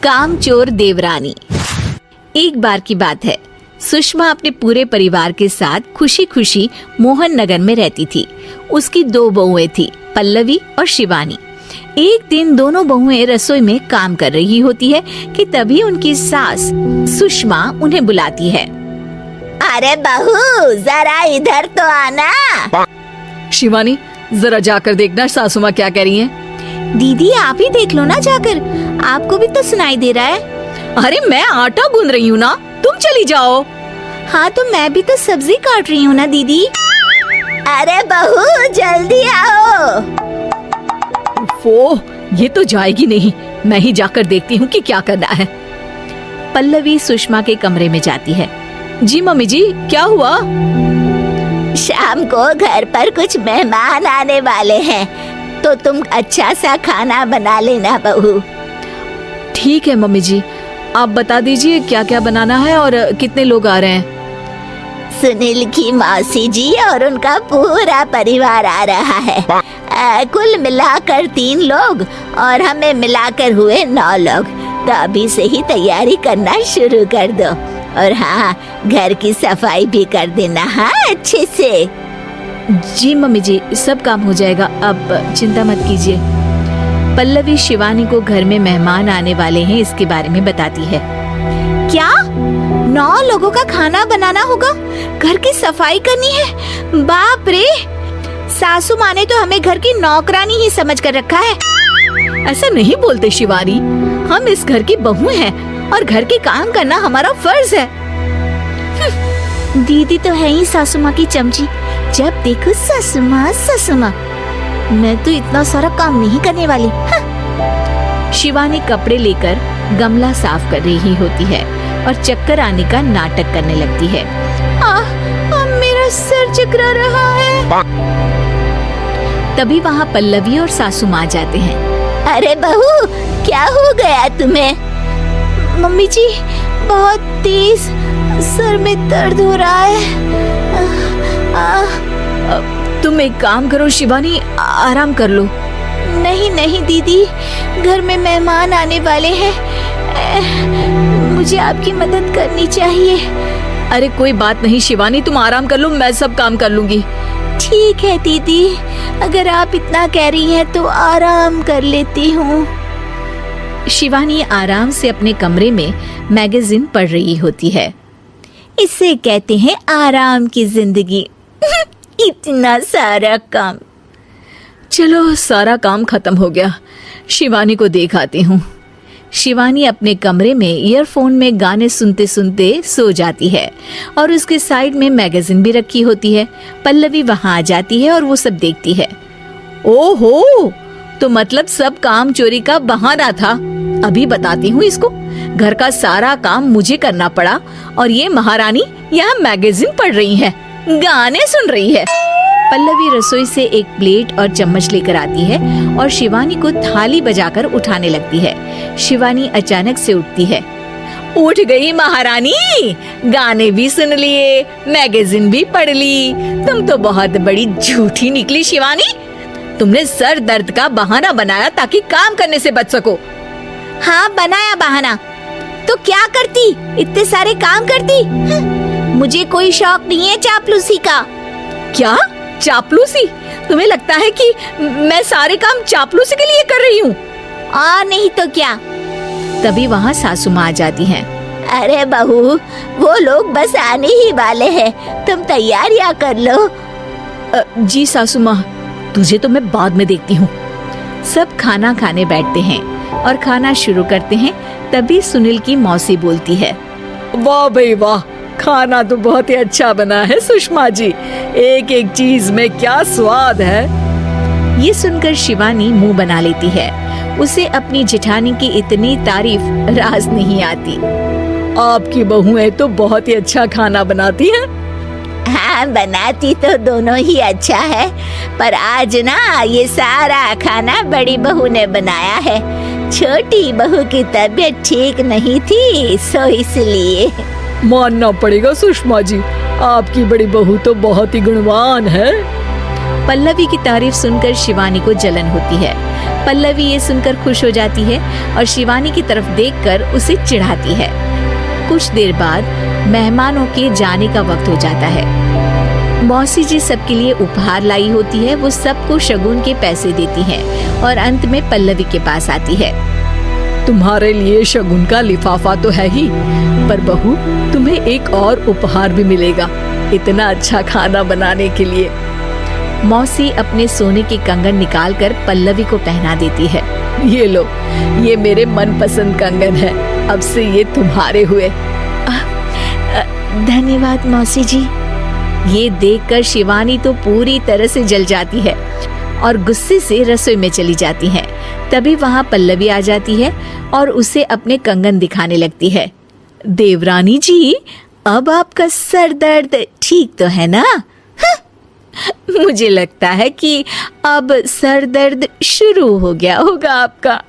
कामचोर देवरानी। एक बार की बात है, सुषमा अपने पूरे परिवार के साथ खुशी खुशी मोहन नगर में रहती थी। उसकी 2 बहुएं थी, पल्लवी और शिवानी। एक दिन दोनों बहुएं रसोई में काम कर रही होती है कि तभी उनकी सास सुषमा उन्हें बुलाती है। अरे बहू, जरा इधर तो आना। शिवानी, जरा जाकर देखना सासू माँ क्या कह रही हैं। दीदी आप ही देख लो ना जाकर, आपको भी तो सुनाई दे रहा है। अरे मैं आटा गूंद रही हूँ ना, तुम चली जाओ। हाँ तो मैं भी तो सब्जी काट रही हूँ ना दीदी। अरे बहू जल्दी आओ। वो ये तो जाएगी नहीं, मैं ही जाकर देखती हूँ कि क्या करना है। पल्लवी सुषमा के कमरे में जाती है। जी मम्मी जी, क्या हुआ? शाम को घर पर कुछ मेहमान आने वाले हैं, तो तुम अच्छा सा खाना बना लेना बहू। ठीक है मम्मी जी, आप बता दीजिए क्या क्या बनाना है और कितने लोग आ रहे हैं। सुनील की मौसी जी और उनका पूरा परिवार आ रहा है। कुल मिलाकर 3 लोग और हमें मिलाकर हुए 9 लोग। तो अभी से ही तैयारी करना शुरू कर दो। और हाँ, घर की सफाई भी कर देना, हाँ अच्छे से। जी मम्मी जी, सब काम हो जाएगा, आप चिंता मत कीजिए। पल्लवी शिवानी को घर में मेहमान आने वाले हैं इसके बारे में बताती है। क्या 9 लोगों का खाना बनाना होगा, घर की सफाई करनी है? बाप रे, सासू माँ ने तो हमें घर की नौकरानी ही समझ कर रखा है। ऐसा नहीं बोलते शिवानी, हम इस घर की बहू हैं और घर के काम करना हमारा फर्ज है। दीदी तो है ही सासू माँ की चमची, जब देखो सासू माँ सासू माँ। मैं तो इतना सारा काम नहीं करने वाली। शिवानी कपड़े लेकर गमला साफ कर रही होती है और चक्कर आने का नाटक करने लगती है। मेरा सिर चकरा रहा है। तभी वहाँ पल्लवी और सासू माँ जाते हैं। अरे बहू, क्या हो गया तुम्हें? मम्मी जी, बहुत तेज सर में दर्द हो रहा है। तुम एक काम करो शिवानी, आराम कर लो। नहीं नहीं दीदी, घर में मेहमान आने वाले हैं, मुझे आपकी मदद करनी चाहिए। अरे कोई बात नहीं शिवानी, तुम आराम कर लो, मैं सब काम कर लूंगी। ठीक है दीदी, अगर आप इतना कह रही हैं तो आराम कर लेती हूँ। शिवानी आराम से अपने कमरे में मैगजीन पढ़ रही होती है। इसे कहते हैं आराम की जिंदगी। इतना सारा काम। चलो सारा काम खत्म हो गया, शिवानी को देख आती हूँ। शिवानी अपने कमरे में ईयरफोन में गाने सुनते सुनते सो जाती है और उसके साइड में मैगजीन भी रखी होती है। पल्लवी वहाँ आ जाती है और वो सब देखती है। ओहो, तो मतलब सब काम चोरी का बहाना था। अभी बताती हूँ इसको। घर का सारा काम मुझे करना पड़ा और ये महारानी यहाँ मैगजीन पढ़ रही है, गाने सुन रही है। पल्लवी रसोई से एक प्लेट और चम्मच लेकर आती है और शिवानी को थाली बजाकर उठाने लगती है। शिवानी अचानक से उठती है। उठ गई महारानी, गाने भी सुन लिए, मैगजीन भी पढ़ ली। तुम तो बहुत बड़ी झूठी निकली शिवानी। तुमने सर दर्द का बहाना बनाया ताकि काम करने से बच सको। हाँ बनाया बहाना, तो क्या करती, इतने सारे काम करती। मुझे कोई शौक नहीं है चापलूसी का। क्या चापलूसी? तुम्हें लगता है कि मैं सारे काम चापलूसी के लिए कर रही हूँ? और नहीं तो क्या। तभी वहाँ सासू माँ आ जाती हैं। अरे बहू, वो लोग बस आने ही वाले हैं, तुम तैयारियां कर लो। जी सासू माँ, तुझे तो मैं बाद में देखती हूँ। सब खाना खाने बैठते हैं और खाना शुरू करते हैं। तभी सुनील की मौसी बोलती है। वाह भाई वाह, खाना तो बहुत ही अच्छा बना है सुषमा जी, एक एक चीज में क्या स्वाद है। ये सुनकर शिवानी मुंह बना लेती है। उसे अपनी जेठानी की इतनी तारीफ राज नहीं आती। आपकी बहुएं तो बहुत ही अच्छा खाना बनाती हैं। हाँ, बनाती तो दोनों ही अच्छा है, पर आज ना ये सारा खाना बड़ी बहू ने बनाया है। छोटी बहू की तबीयत ठीक नहीं थी, सो इसलिए। मानना पड़ेगा सुषमा जी, आपकी बड़ी बहू तो बहुत ही गुणवान है। पल्लवी की तारीफ सुनकर शिवानी को जलन होती है। पल्लवी ये सुनकर खुश हो जाती है और शिवानी की तरफ देखकर उसे चिढ़ाती है। कुछ देर बाद मेहमानों के जाने का वक्त हो जाता है। मौसी जी सबके लिए उपहार लाई होती है। वो सबको शगुन के पैसे देती हैं और अंत में पल्लवी के पास आती है। तुम्हारे लिए शगुन का लिफाफा तो है ही, पर बहू तुम्हें एक और उपहार भी मिलेगा इतना अच्छा खाना बनाने के लिए। मौसी अपने सोने के कंगन निकालकर पल्लवी को पहना देती है। ये लो, ये मेरे मनपसंद कंगन है, अब से ये तुम्हारे हुए। धन्यवाद मौसी जी। ये देखकर शिवानी तो पूरी तरह से जल जाती है और गुस्से से रसोई में चली जाती है। तभी वहाँ पल्लवी आ जाती है और उसे अपने कंगन दिखाने लगती है। देवरानी जी, अब आपका सर दर्द ठीक तो है ना? मुझे लगता है कि अब सर दर्द शुरू हो गया होगा आपका।